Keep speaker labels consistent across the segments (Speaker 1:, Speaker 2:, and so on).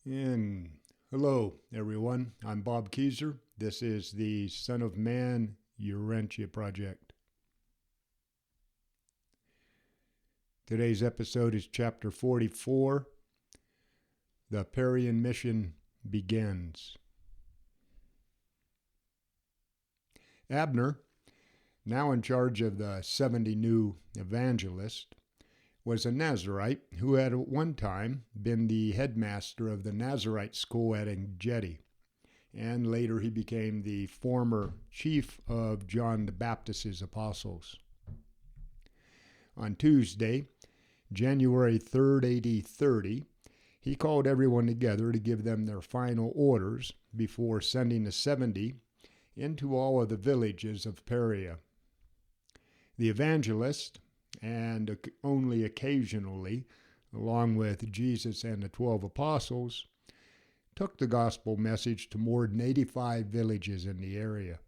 Speaker 1: And hello, everyone. I'm Bob Keyser. This is the Son of Man Urantia Project. Today's episode is Chapter 44. The Perean Mission begins. Abner, now in charge of the 70 new evangelists, was a Nazarite who had at one time been the headmaster of the Nazarite school at Engedi, and later he became the former chief of John the Baptist's apostles. On Tuesday, January 3rd, AD 30, he called everyone together to give them their final orders before sending the 70 into all of the villages of Perea. The evangelists, and only occasionally, along with Jesus and the 12 apostles, took the gospel message to more than 85 villages in the area.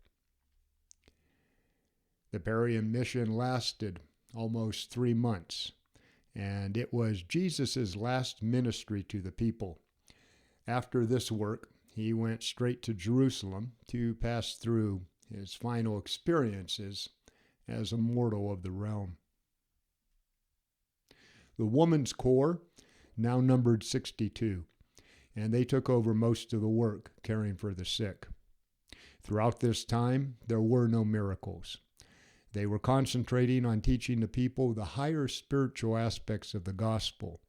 Speaker 1: The Perean mission lasted almost 3 months, and it was Jesus' last ministry to the people. After this work, he went straight to Jerusalem to pass through his final experiences as a mortal of the realm. The woman's corps now numbered 62, and they took over most of the work caring for the sick. Throughout this time, there were no miracles. They were concentrating on teaching the people the higher spiritual aspects of the gospel.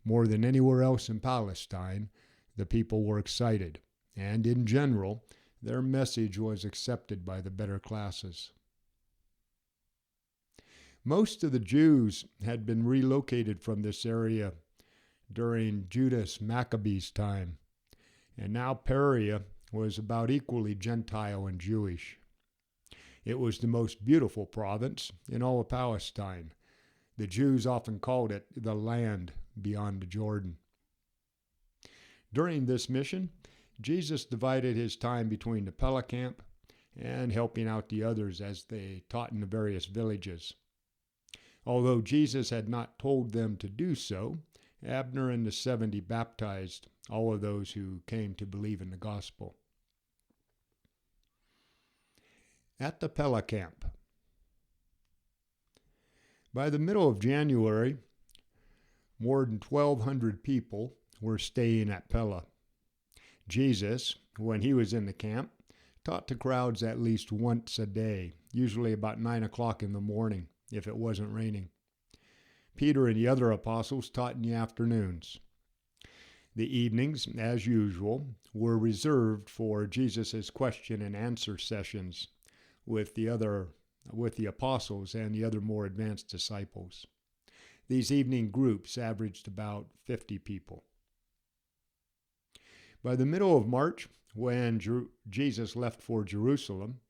Speaker 1: More than anywhere else in Palestine, the people were excited, and in general, their message was accepted by the better classes. Most of the Jews had been relocated from this area during Judas Maccabee's time, and now Perea was about equally Gentile and Jewish. It was the most beautiful province in all of Palestine. The Jews often called it the land beyond the Jordan. During this mission, Jesus divided his time between the Pella camp and helping out the others as they taught in the various villages. Although Jesus had not told them to do so, Abner and the 70 baptized all of those who came to believe in the gospel. At the Pella camp. By the middle of January, more than 1,200 people were staying at Pella. Jesus, when he was in the camp, taught the crowds at least once a day, usually about 9 o'clock in the morning, if it wasn't raining. Peter and the other apostles taught in the afternoons. The evenings, as usual, were reserved for Jesus' question and answer sessions with the apostles and the other more advanced disciples. These evening groups averaged about 50 people. By the middle of March, when Jesus left for Jerusalem,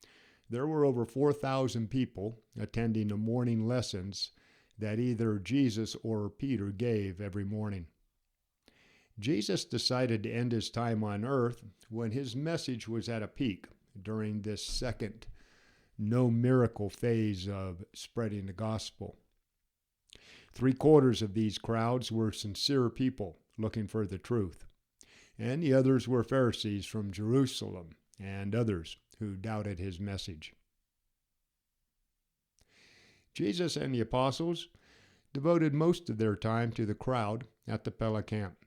Speaker 1: there were over 4,000 people attending the morning lessons that either Jesus or Peter gave every morning. Jesus decided to end his time on earth when his message was at a peak during this second no miracle phase of spreading the gospel. 3/4 of these crowds were sincere people looking for the truth, and the others were Pharisees from Jerusalem and others who doubted his message. Jesus and the apostles devoted most of their time to the crowd at the Pella camp.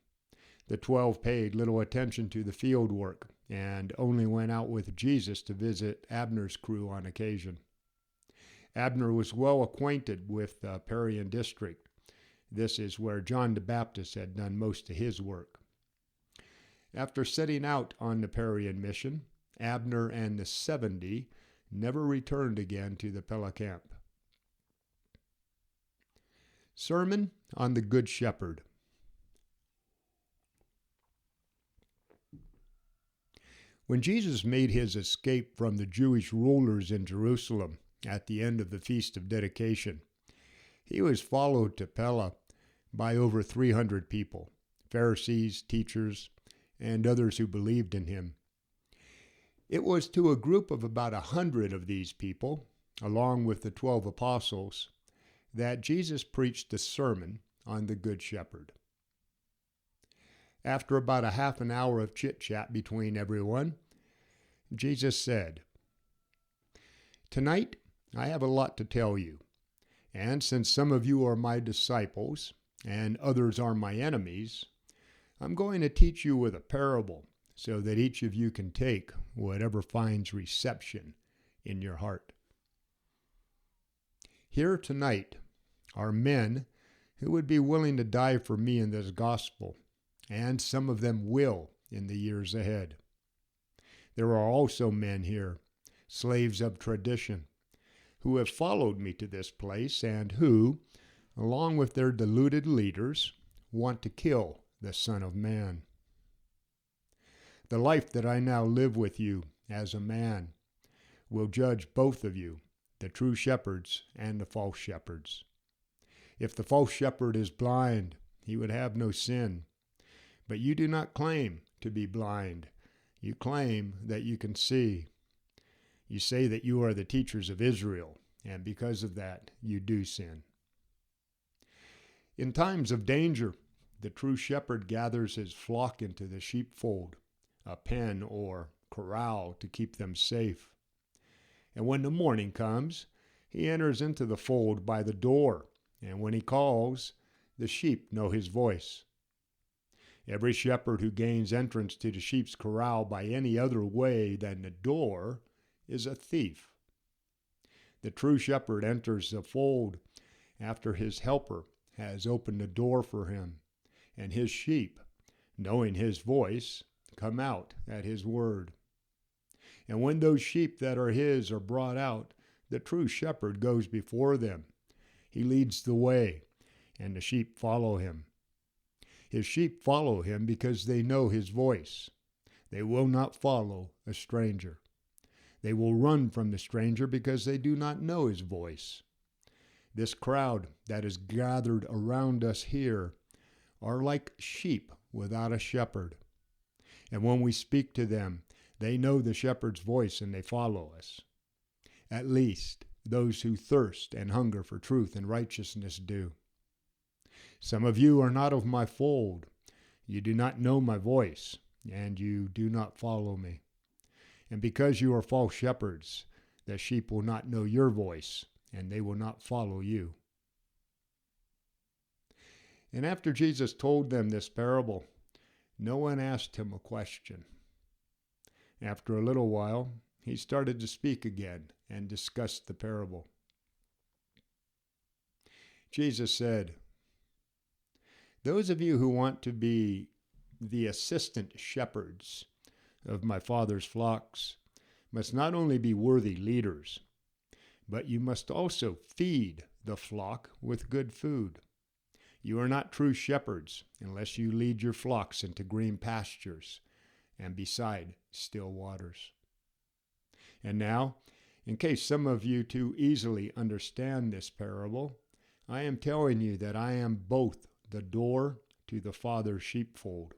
Speaker 1: The 12 paid little attention to the field work and only went out with Jesus to visit Abner's crew on occasion. Abner was well acquainted with the Perean district. This is where John the Baptist had done most of his work. After setting out on the Perean mission, Abner and the 70 never returned again to the Pella camp. Sermon on the Good Shepherd. When Jesus made his escape from the Jewish rulers in Jerusalem at the end of the Feast of Dedication, he was followed to Pella by over 300 people, Pharisees, teachers, and others who believed in him. It was to a group of about 100 of these people, along with the 12 apostles, that Jesus preached the sermon on the Good Shepherd. After about a half an hour of chit-chat between everyone, Jesus said, "Tonight, I have a lot to tell you, and since some of you are my disciples and others are my enemies, I'm going to teach you with a parable so that each of you can take whatever finds reception in your heart. Here tonight are men who would be willing to die for me in this gospel, and some of them will in the years ahead. There are also men here, slaves of tradition, who have followed me to this place and who, along with their deluded leaders, want to kill the Son of Man. The life that I now live with you as a man will judge both of you, the true shepherds and the false shepherds. If the false shepherd is blind, he would have no sin. But you do not claim to be blind. You claim that you can see. You say that you are the teachers of Israel, and because of that, you do sin. In times of danger, the true shepherd gathers his flock into the sheepfold, a pen or corral to keep them safe. And when the morning comes, he enters into the fold by the door, and when he calls, the sheep know his voice. Every shepherd who gains entrance to the sheep's corral by any other way than the door is a thief. The true shepherd enters the fold after his helper has opened the door for him, and his sheep, knowing his voice, come out at his word. And when those sheep that are his are brought out, the true shepherd goes before them. He leads the way, and the sheep follow him. His sheep follow him because they know his voice. They will not follow a stranger. They will run from the stranger because they do not know his voice. This crowd that is gathered around us here are like sheep without a shepherd. And when we speak to them, they know the shepherd's voice and they follow us. At least those who thirst and hunger for truth and righteousness do. Some of you are not of my fold. You do not know my voice, and you do not follow me. And because you are false shepherds, the sheep will not know your voice, and they will not follow you." And after Jesus told them this parable, no one asked him a question. After a little while, he started to speak again and discussed the parable. Jesus said, "Those of you who want to be the assistant shepherds of my Father's flocks must not only be worthy leaders, but you must also feed the flock with good food. You are not true shepherds unless you lead your flocks into green pastures and beside still waters." And now, in case some of you too easily understand this parable, I am telling you that I am both the door to the Father's sheepfold,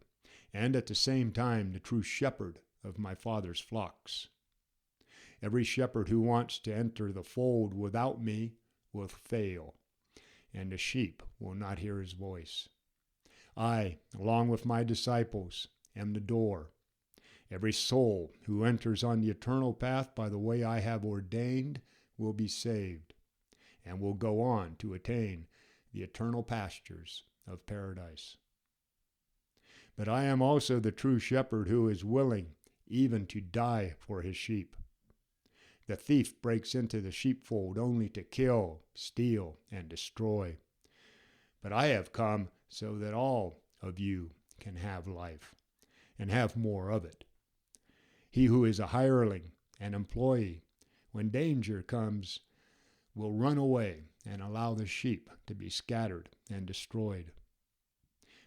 Speaker 1: and at the same time the true shepherd of my Father's flocks. Every shepherd who wants to enter the fold without me will fail, and the sheep will not hear his voice. I, along with my disciples, am the door. Every soul who enters on the eternal path by the way I have ordained will be saved, and will go on to attain the eternal pastures of Paradis. But I am also the true shepherd who is willing even to die for his sheep. The thief breaks into the sheepfold only to kill, steal, and destroy. But I have come so that all of you can have life, and have more of it. He who is a hireling, an employee, when danger comes, will run away and allow the sheep to be scattered and destroyed.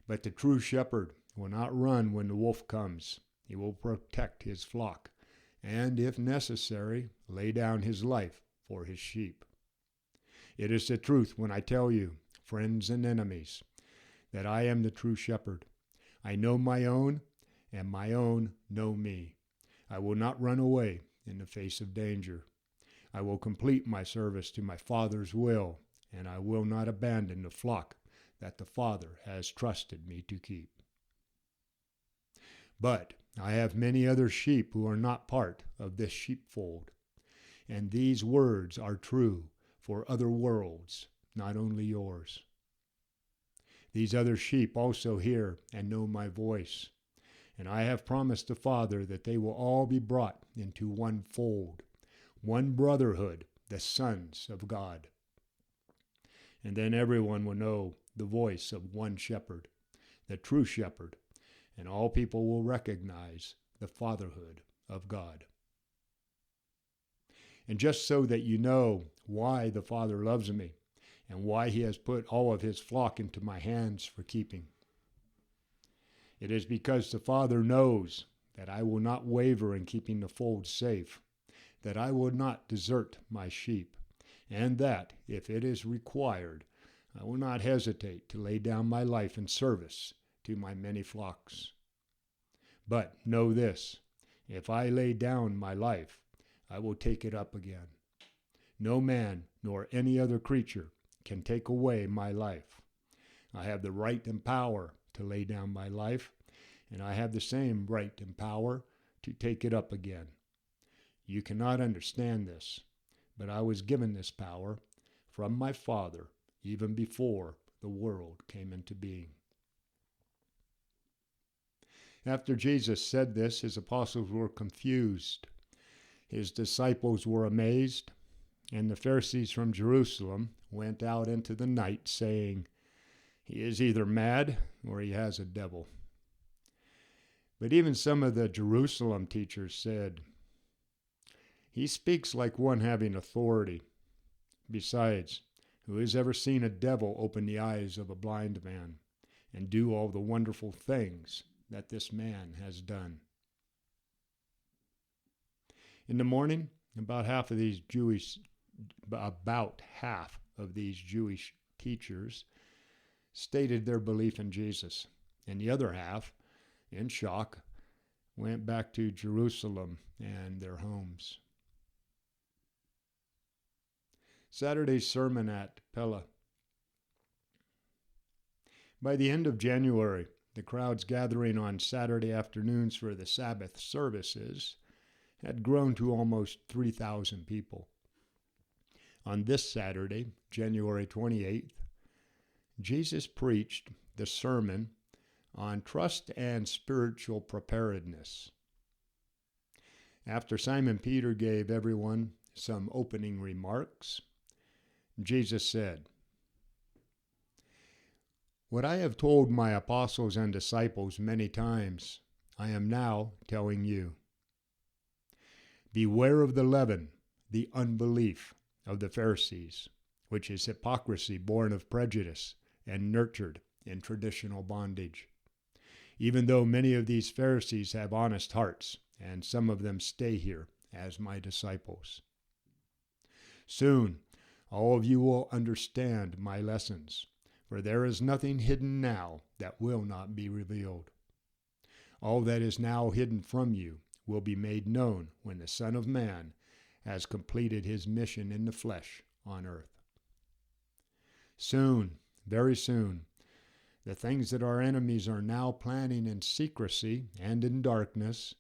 Speaker 1: But the true shepherd will not run when the wolf comes. He will protect his flock, and, if necessary, lay down his life for his sheep. It is the truth when I tell you, friends and enemies, that I am the true shepherd. I know my own, and my own know me. I will not run away in the face of danger. I will complete my service to my Father's will, and I will not abandon the flock that the Father has trusted me to keep. But I have many other sheep who are not part of this sheepfold. And these words are true for other worlds, not only yours. These other sheep also hear and know my voice. And I have promised the Father that they will all be brought into one fold, one brotherhood, the sons of God. And then everyone will know the voice of one shepherd, the true shepherd, and all people will recognize the fatherhood of God. And just so that you know why the Father loves me and why he has put all of his flock into my hands for keeping. It is because the Father knows that I will not waver in keeping the fold safe, that I will not desert my sheep, and that, if it is required, I will not hesitate to lay down my life in service to my many flocks. But know this, if I lay down my life, I will take it up again. No man nor any other creature can take away my life. I have the right and power to lay down my life, and I have the same right and power to take it up again. You cannot understand this, but I was given this power from my Father even before the world came into being. After Jesus said this, his apostles were confused. His disciples were amazed, and the Pharisees from Jerusalem went out into the night, saying, "He is either mad or he has a devil." But even some of the Jerusalem teachers said, "He speaks like one having authority. Besides, who has ever seen a devil open the eyes of a blind man and do all the wonderful things that this man has done?" In the morning, about half of these Jewish teachers stated their belief in Jesus, and the other half, in shock, went back to Jerusalem and their homes. Saturday's sermon at Pella. By the end of January, the crowds gathering on Saturday afternoons for the Sabbath services had grown to almost 3,000 people. On this Saturday, January 28th, Jesus preached the sermon on trust and spiritual preparedness. After Simon Peter gave everyone some opening remarks, Jesus said, "What I have told my apostles and disciples many times, I am now telling you. Beware of the leaven, the unbelief of the Pharisees, which is hypocrisy born of prejudice and nurtured in traditional bondage. Even though many of these Pharisees have honest hearts, and some of them stay here as my disciples. Soon, all of you will understand my lessons, for there is nothing hidden now that will not be revealed. All that is now hidden from you will be made known when the Son of Man has completed his mission in the flesh on earth. Soon, very soon, the things that our enemies are now planning in secrecy and in darkness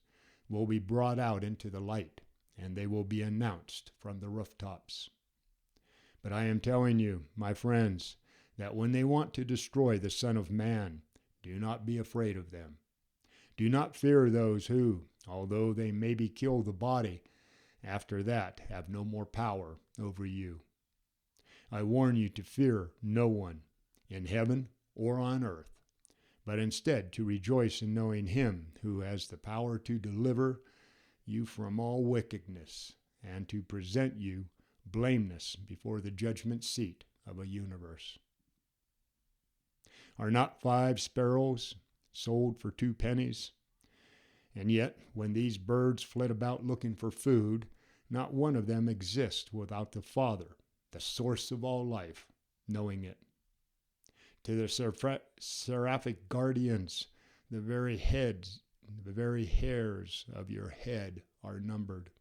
Speaker 1: will be brought out into the light, and they will be announced from the rooftops. But I am telling you, my friends, that when they want to destroy the Son of Man, do not be afraid of them. Do not fear those who, although they maybe kill the body, after that have no more power over you. I warn you to fear no one, in heaven or on earth, but instead to rejoice in knowing him who has the power to deliver you from all wickedness and to present you blameless before the judgment seat of a universe. Are not 5 sparrows sold for 2 pennies? And yet, when these birds flit about looking for food, not one of them exists without the Father, the source of all life, knowing it. To the seraphic guardians, the very hairs of your head are numbered.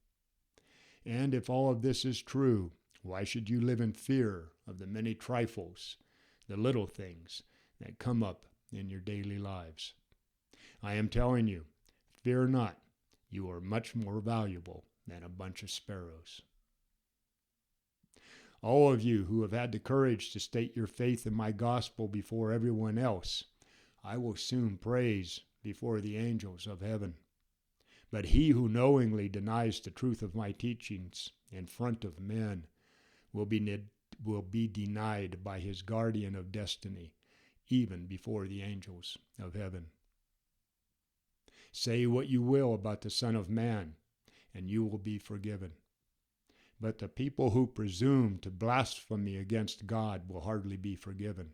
Speaker 1: And if all of this is true, why should you live in fear of the many trifles, the little things that come up in your daily lives? I am telling you, Fear not, you are much more valuable than a bunch of sparrows. All of you who have had the courage to state your faith in my gospel before everyone else, I will soon praise before the angels of heaven. But he who knowingly denies the truth of my teachings in front of men will be denied by his guardian of destiny, even before the angels of heaven. Say what you will about the Son of Man, and you will be forgiven. But the people who presume to blaspheme against God will hardly be forgiven,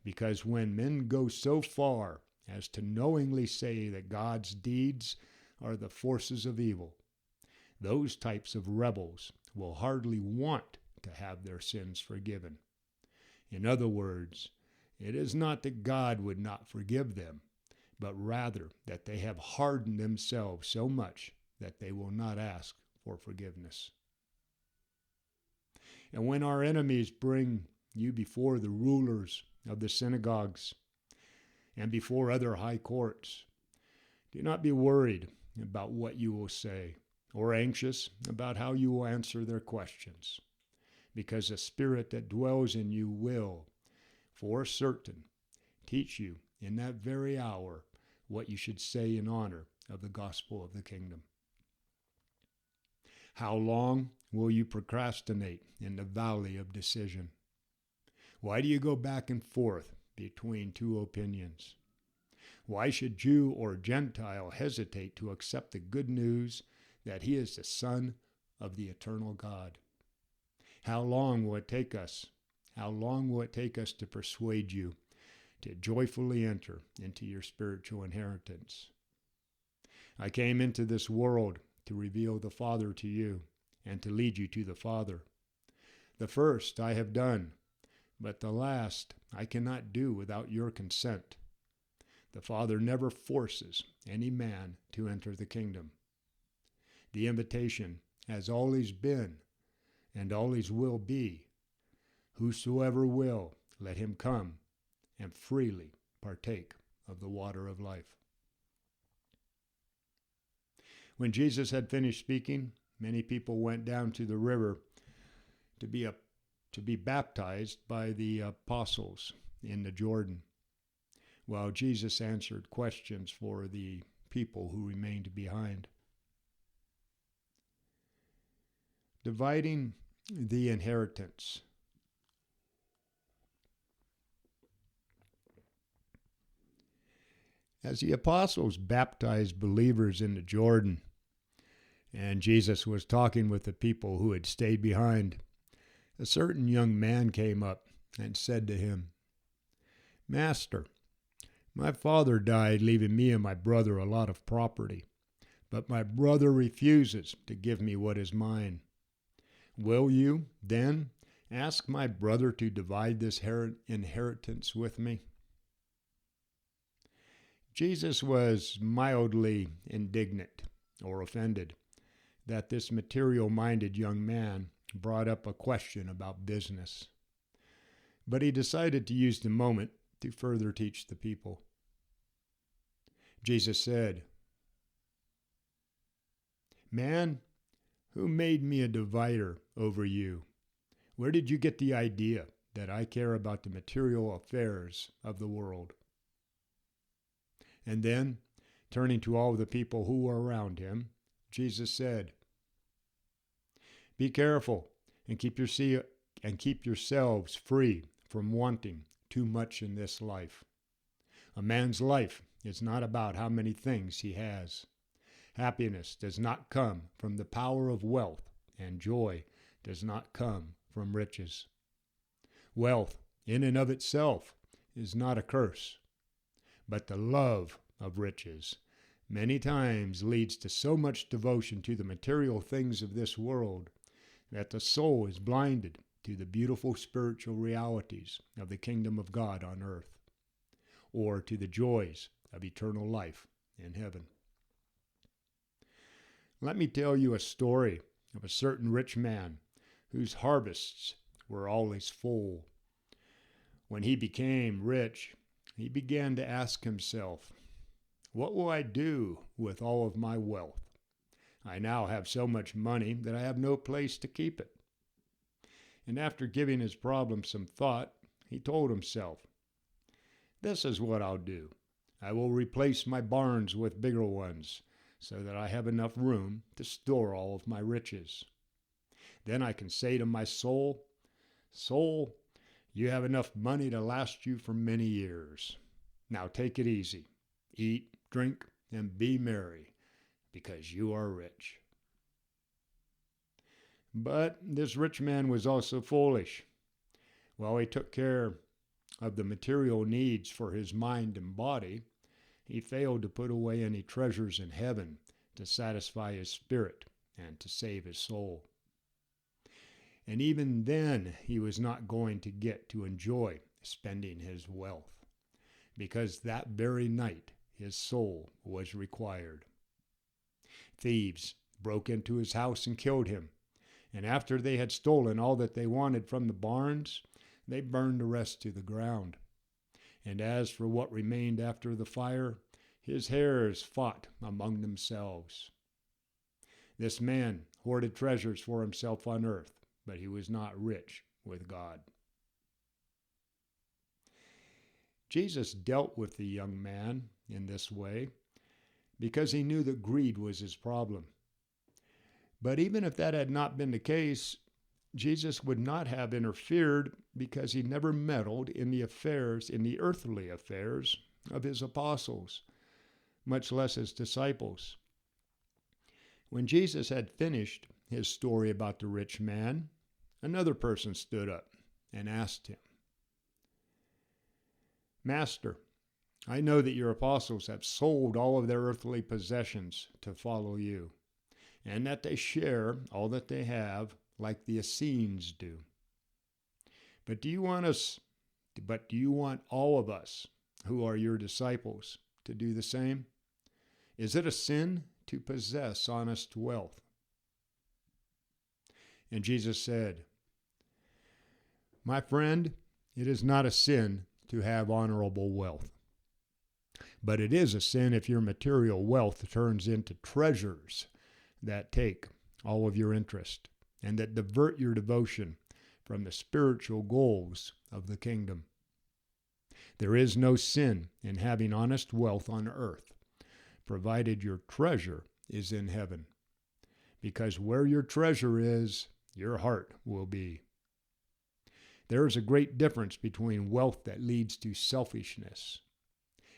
Speaker 1: because when men go so far as to knowingly say that God's deeds are the forces of evil, those types of rebels will hardly want to have their sins forgiven. In other words, it is not that God would not forgive them, but rather that they have hardened themselves so much that they will not ask for forgiveness. And when our enemies bring you before the rulers of the synagogues and before other high courts, do not be worried about what you will say or anxious about how you will answer their questions, because the Spirit that dwells in you will, for certain, teach you in that very hour what you should say in honor of the gospel of the kingdom. How long will you procrastinate in the valley of decision? Why do you go back and forth between two opinions? Why should Jew or Gentile hesitate to accept the good news that he is the Son of the eternal God? How long will it take us? How long will it take us to persuade you to joyfully enter into your spiritual inheritance? I came into this world to reveal the Father to you and to lead you to the Father. The first I have done, but the last I cannot do without your consent. The Father never forces any man to enter the kingdom. The invitation has always been and always will be, whosoever will, let him come and freely partake of the water of life. When Jesus had finished speaking, many people went down to the river to be baptized by the apostles in the Jordan, while Jesus answered questions for the people who remained behind. Dividing the inheritance. As the apostles baptized believers in the Jordan, and Jesus was talking with the people who had stayed behind, a certain young man came up and said to him, "Master, my father died, leaving me and my brother a lot of property, but my brother refuses to give me what is mine. Will you, then, ask my brother to divide this inheritance with me?" Jesus was mildly indignant or offended that this material-minded young man brought up a question about business. But he decided to use the moment to further teach the people. Jesus said, "Man, who made me a divider over you? Where did you get the idea that I care about the material affairs of the world?" And then, turning to all the people who were around him, Jesus said, "Be careful and keep yourselves free from wanting too much in this life. A man's life is not about how many things he has. Happiness does not come from the power of wealth, and joy does not come from riches. Wealth, in and of itself, is not a curse, but the love of riches many times leads to so much devotion to the material things of this world that the soul is blinded to the beautiful spiritual realities of the kingdom of God on earth, or to the joys of eternal life in heaven. Let me tell you a story of a certain rich man whose harvests were always full. When he became rich, he began to ask himself, what will I do with all of my wealth? I now have so much money that I have no place to keep it. And after giving his problem some thought, he told himself, this is what I'll do. I will replace my barns with bigger ones, so that I have enough room to store all of my riches. Then I can say to my soul, Soul, you have enough money to last you for many years. Now take it easy. Eat, drink, and be merry, because you are rich. But this rich man was also foolish. While he took care of the material needs for his mind and body, he failed to put away any treasures in heaven to satisfy his spirit and to save his soul. And even then, he was not going to get to enjoy spending his wealth, because that very night his soul was required. Thieves broke into his house and killed him, and after they had stolen all that they wanted from the barns, they burned the rest to the ground. And as for what remained after the fire, his heirs fought among themselves. This man hoarded treasures for himself on earth, but he was not rich with God. Jesus dealt with the young man in this way because he knew that greed was his problem. But even if that had not been the case, Jesus would not have interfered, because he never meddled in the earthly affairs of his apostles, much less his disciples. When Jesus had finished his story about the rich man, another person stood up and asked him, Master, I know that your apostles have sold all of their earthly possessions to follow you, and that they share all that they have like the Essenes do. But do you want all of us who are your disciples to do the same? Is it a sin to possess honest wealth? And Jesus said, My friend, it is not a sin to have honorable wealth. But it is a sin if your material wealth turns into treasures that take all of your interest and that divert your devotion from the spiritual goals of the kingdom. There is no sin in having honest wealth on earth, provided your treasure is in heaven, because where your treasure is, your heart will be. There is a great difference between wealth that leads to selfishness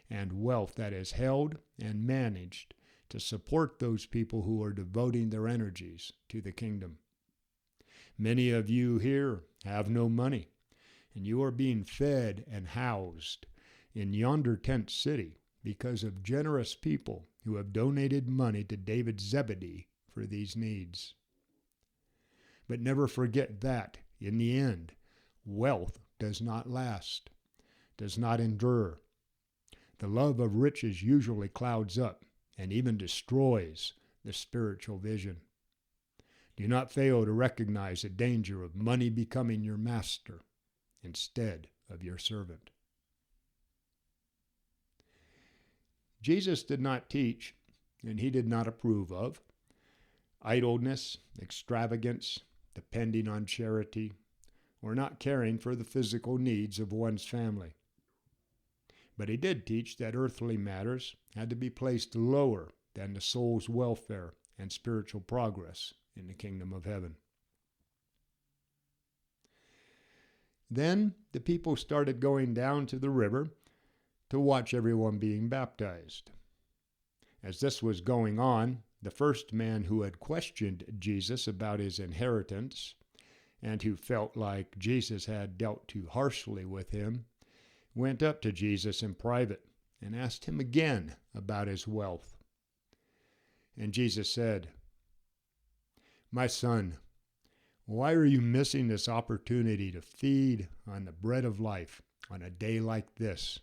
Speaker 1: and wealth that is held and managed to support those people who are devoting their energies to the kingdom. Many of you here have no money, and you are being fed and housed in yonder tent city because of generous people who have donated money to David Zebedee for these needs. But never forget that, in the end, wealth does not last, does not endure. The love of riches usually clouds up and even destroys the spiritual vision. Do not fail to recognize the danger of money becoming your master instead of your servant. Jesus did not teach, and he did not approve of, idleness, extravagance, depending on charity, or not caring for the physical needs of one's family. But he did teach that earthly matters had to be placed lower than the soul's welfare and spiritual progress in the kingdom of heaven. Then the people started going down to the river to watch everyone being baptized. As this was going on, the first man who had questioned Jesus about his inheritance, and who felt like Jesus had dealt too harshly with him, went up to Jesus in private and asked him again about his wealth. And Jesus said, My son, why are you missing this opportunity to feed on the bread of life on a day like this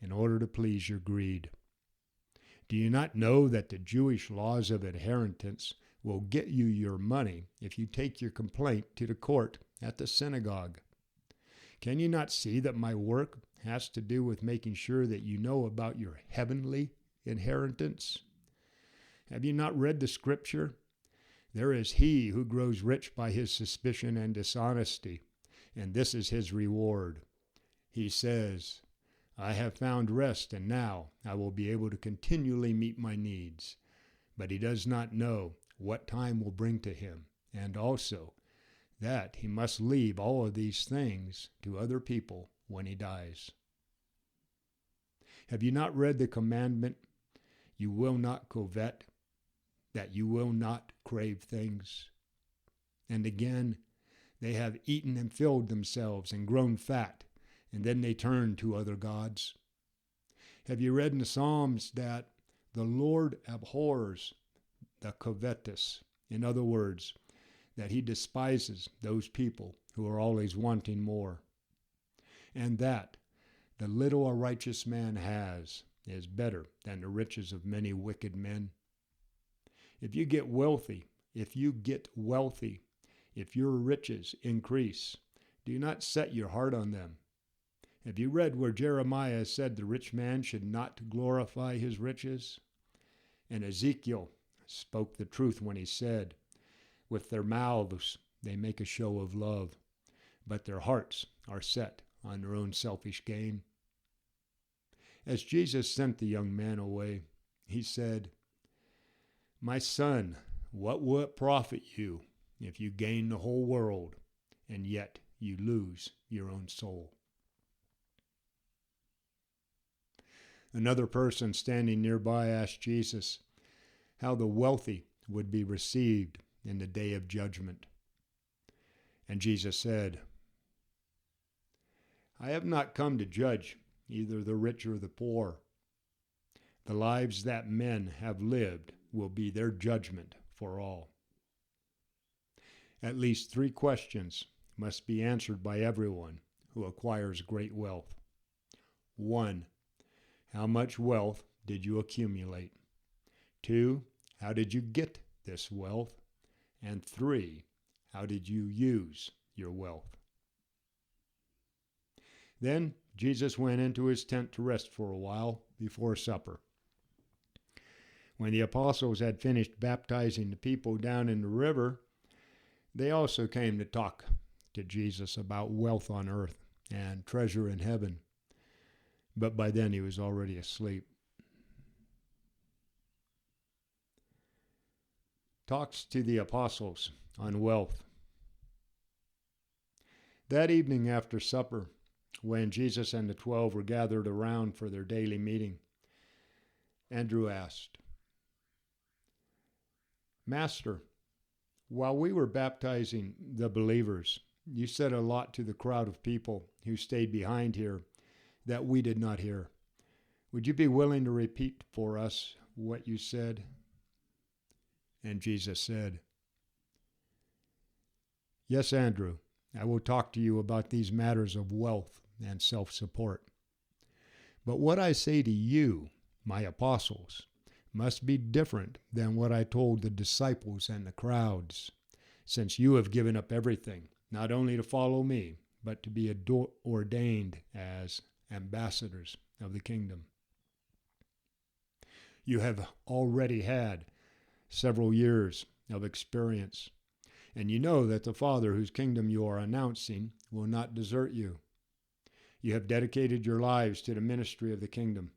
Speaker 1: in order to please your greed? Do you not know that the Jewish laws of inheritance will get you your money if you take your complaint to the court at the synagogue? Can you not see that my work has to do with making sure that you know about your heavenly inheritance? Have you not read the scripture? There is he who grows rich by his suspicion and dishonesty, and this is his reward. He says, I have found rest, and now I will be able to continually meet my needs. But he does not know what time will bring to him, and also that he must leave all of these things to other people when he dies. Have you not read the commandment, you will not covet, that you will not crave things? And again, they have eaten and filled themselves and grown fat, and then they turn to other gods. Have you read in the Psalms that the Lord abhors the covetous? In other words, that he despises those people who are always wanting more. And that the little a righteous man has is better than the riches of many wicked men. If you get wealthy, if your riches increase, do not set your heart on them. Have you read where Jeremiah said the rich man should not glorify his riches? And Ezekiel spoke the truth when he said, with their mouths they make a show of love, but their hearts are set on their own selfish gain. As Jesus sent the young man away, he said, My son, what will it profit you if you gain the whole world, and yet you lose your own soul? Another person standing nearby asked Jesus how the wealthy would be received in the day of judgment. And Jesus said, I have not come to judge either the rich or the poor. The lives that men have lived will be their judgment for all. At least 3 questions must be answered by everyone who acquires great wealth. 1. How much wealth did you accumulate? 2. How did you get this wealth? And 3. How did you use your wealth? Then Jesus went into his tent to rest for a while before supper. When the apostles had finished baptizing the people down in the river, they also came to talk to Jesus about wealth on earth and treasure in heaven. But by then he was already asleep. Talks to the apostles on wealth. That evening after supper, when Jesus and the 12 were gathered around for their daily meeting, Andrew asked, Master, while we were baptizing the believers, you said a lot to the crowd of people who stayed behind here that we did not hear. Would you be willing to repeat for us what you said? And Jesus said, Yes, Andrew, I will talk to you about these matters of wealth and self-support. But what I say to you, my apostles, must be different than what I told the disciples and the crowds, since you have given up everything, not only to follow me, but to be ordained as ambassadors of the kingdom. You have already had several years of experience, and you know that the Father whose kingdom you are announcing will not desert you. You have dedicated your lives to the ministry of the kingdom.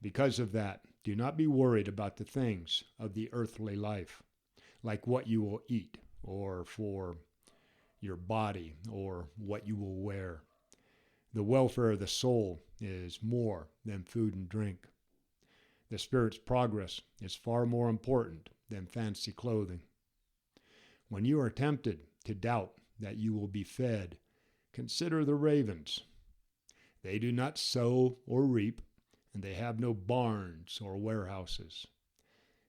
Speaker 1: Because of that, do not be worried about the things of the earthly life, like what you will eat, or for your body, or what you will wear. The welfare of the soul is more than food and drink. The Spirit's progress is far more important than fancy clothing. When you are tempted to doubt that you will be fed, consider the ravens. They do not sow or reap, and they have no barns or warehouses.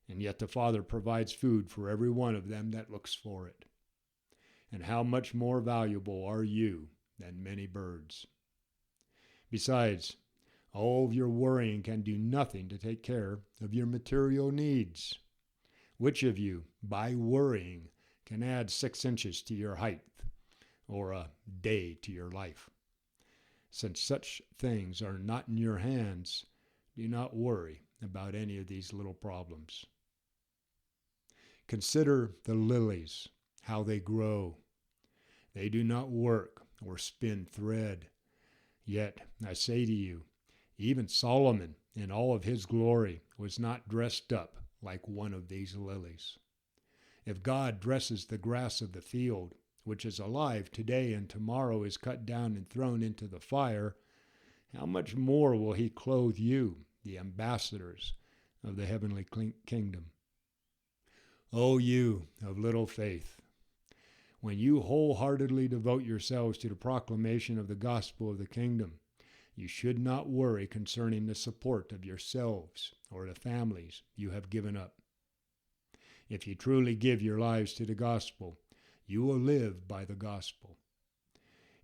Speaker 1: And yet the Father provides food for every one of them that looks for it. And how much more valuable are you than many birds? Besides, all of your worrying can do nothing to take care of your material needs. Which of you, by worrying, can add 6 inches to your height, or a day to your life? Since such things are not in your hands, do not worry about any of these little problems. Consider the lilies, how they grow. They do not work or spin thread. Yet, I say to you, even Solomon in all of his glory was not dressed up like one of these lilies. If God dresses the grass of the field, which is alive today and tomorrow is cut down and thrown into the fire, how much more will he clothe you, the ambassadors of the heavenly kingdom? O you of little faith, when you wholeheartedly devote yourselves to the proclamation of the gospel of the kingdom, you should not worry concerning the support of yourselves or the families you have given up. If you truly give your lives to the gospel, you will live by the gospel.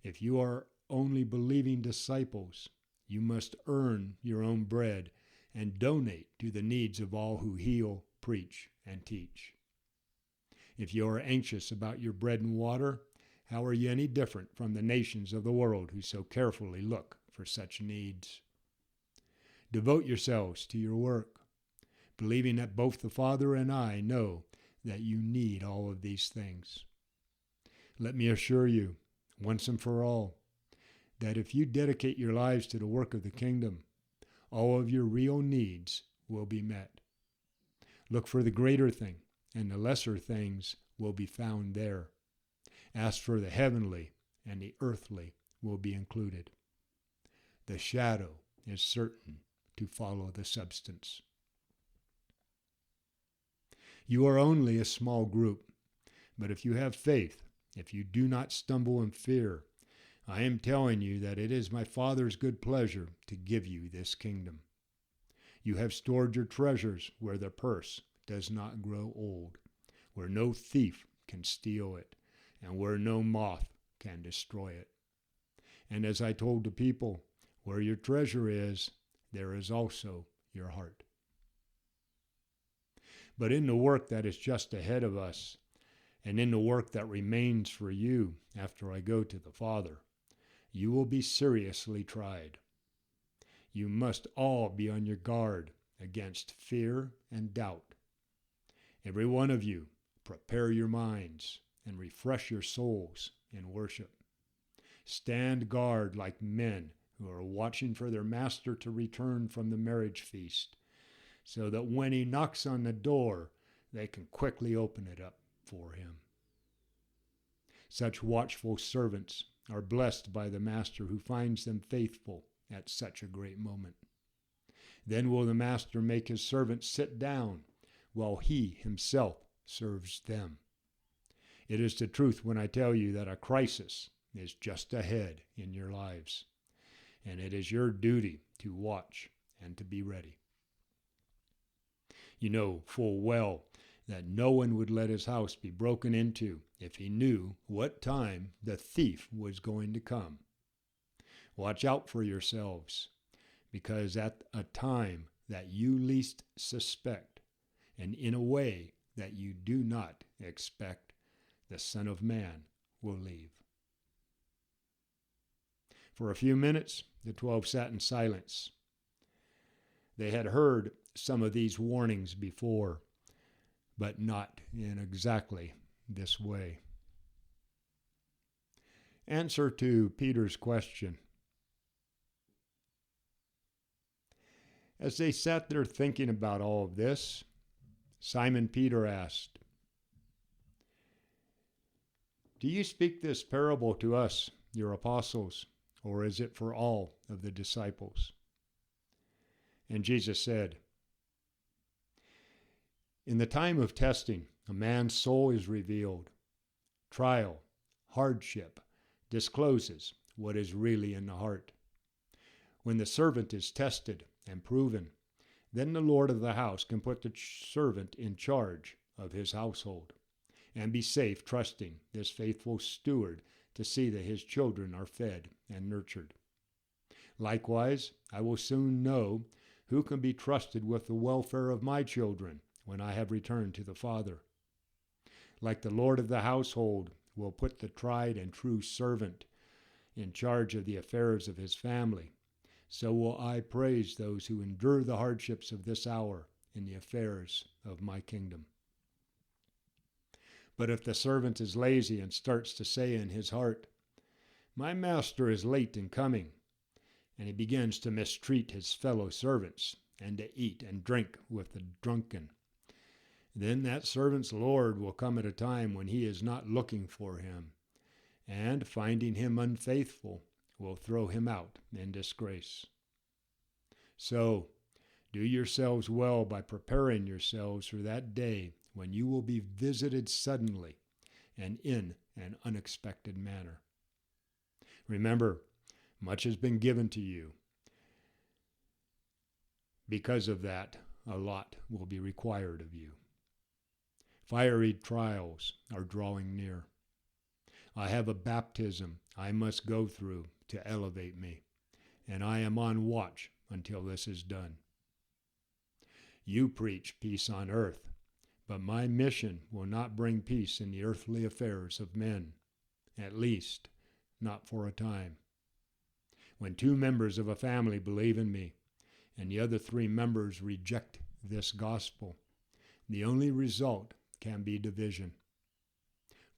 Speaker 1: If you are only believing disciples, you must earn your own bread and donate to the needs of all who heal, preach, and teach. If you are anxious about your bread and water, how are you any different from the nations of the world who so carefully look for such needs? Devote yourselves to your work, believing that both the Father and I know that you need all of these things. Let me assure you, once and for all, that if you dedicate your lives to the work of the kingdom, all of your real needs will be met. Look for the greater thing, and the lesser things will be found there. Ask for the heavenly, and the earthly will be included. The shadow is certain to follow the substance. You are only a small group, but if you have faith, if you do not stumble in fear, I am telling you that it is my Father's good pleasure to give you this kingdom. You have stored your treasures where the purse does not grow old, where no thief can steal it, and where no moth can destroy it. And as I told the people, where your treasure is, there is also your heart. But in the work that is just ahead of us, and in the work that remains for you after I go to the Father, you will be seriously tried. You must all be on your guard against fear and doubt. Every one of you, prepare your minds and refresh your souls in worship. Stand guard like men who are watching for their master to return from the marriage feast, so that when he knocks on the door, they can quickly open it up for him. Such watchful servants are blessed by the master who finds them faithful at such a great moment. Then will the master make his servants sit down while he himself serves them. It is the truth when I tell you that a crisis is just ahead in your lives, and it is your duty to watch and to be ready. You know full well that no one would let his house be broken into if he knew what time the thief was going to come. Watch out for yourselves, because at a time that you least suspect, and in a way that you do not expect, the Son of Man will leave. For a few minutes, the 12 sat in silence. They had heard some of these warnings before, but not in exactly this way. Answer to Peter's question. As they sat there thinking about all of this, Simon Peter asked, "Do you speak this parable to us, your apostles, or is it for all of the disciples?" And Jesus said, "In the time of testing, a man's soul is revealed. Trial, hardship, discloses what is really in the heart. When the servant is tested and proven, then the Lord of the house can put the servant in charge of his household and be safe trusting this faithful steward to see that his children are fed and nurtured. Likewise, I will soon know who can be trusted with the welfare of my children when I have returned to the Father. Like the Lord of the household will put the tried and true servant in charge of the affairs of his family, so will I praise those who endure the hardships of this hour in the affairs of my kingdom. But if the servant is lazy and starts to say in his heart, my master is late in coming, and he begins to mistreat his fellow servants and to eat and drink with the drunken, then that servant's Lord will come at a time when he is not looking for him, and finding him unfaithful, will throw him out in disgrace. So, do yourselves well by preparing yourselves for that day when you will be visited suddenly and in an unexpected manner. Remember, much has been given to you. Because of that, a lot will be required of you. Fiery trials are drawing near. I have a baptism I must go through to elevate me, and I am on watch until this is done. You preach peace on earth, but my mission will not bring peace in the earthly affairs of men, at least not for a time. When 2 members of a family believe in me, and the other 3 members reject this gospel, the only result can be division.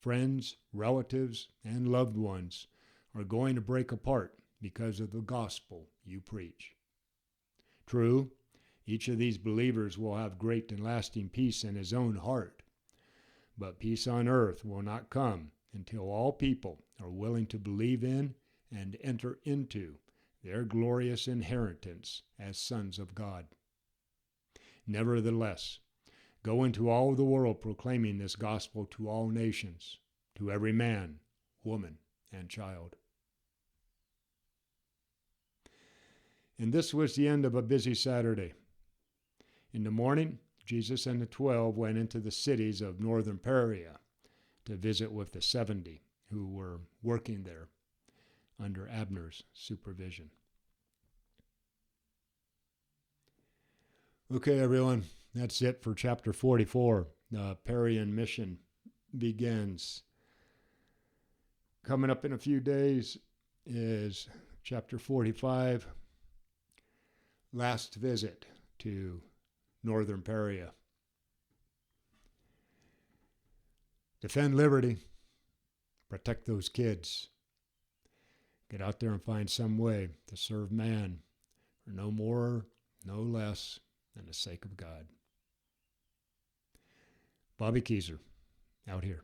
Speaker 1: Friends, relatives, and loved ones are going to break apart because of the gospel you preach. True, each of these believers will have great and lasting peace in his own heart, but peace on earth will not come until all people are willing to believe in and enter into their glorious inheritance as sons of God. Nevertheless, go into all the world proclaiming this gospel to all nations, to every man, woman, and child. And this was the end of a busy Saturday. In the morning, Jesus and the 12 went into the cities of northern Perea to visit with the 70 who were working there under Abner's supervision. Okay, everyone, that's it for chapter 44. The Perean mission begins. Coming up in a few days is chapter 45, last visit to northern Perea. Defend liberty. Protect those kids. Get out there and find some way to serve man for no more, no less than the sake of God. Bobby Keyser, out here.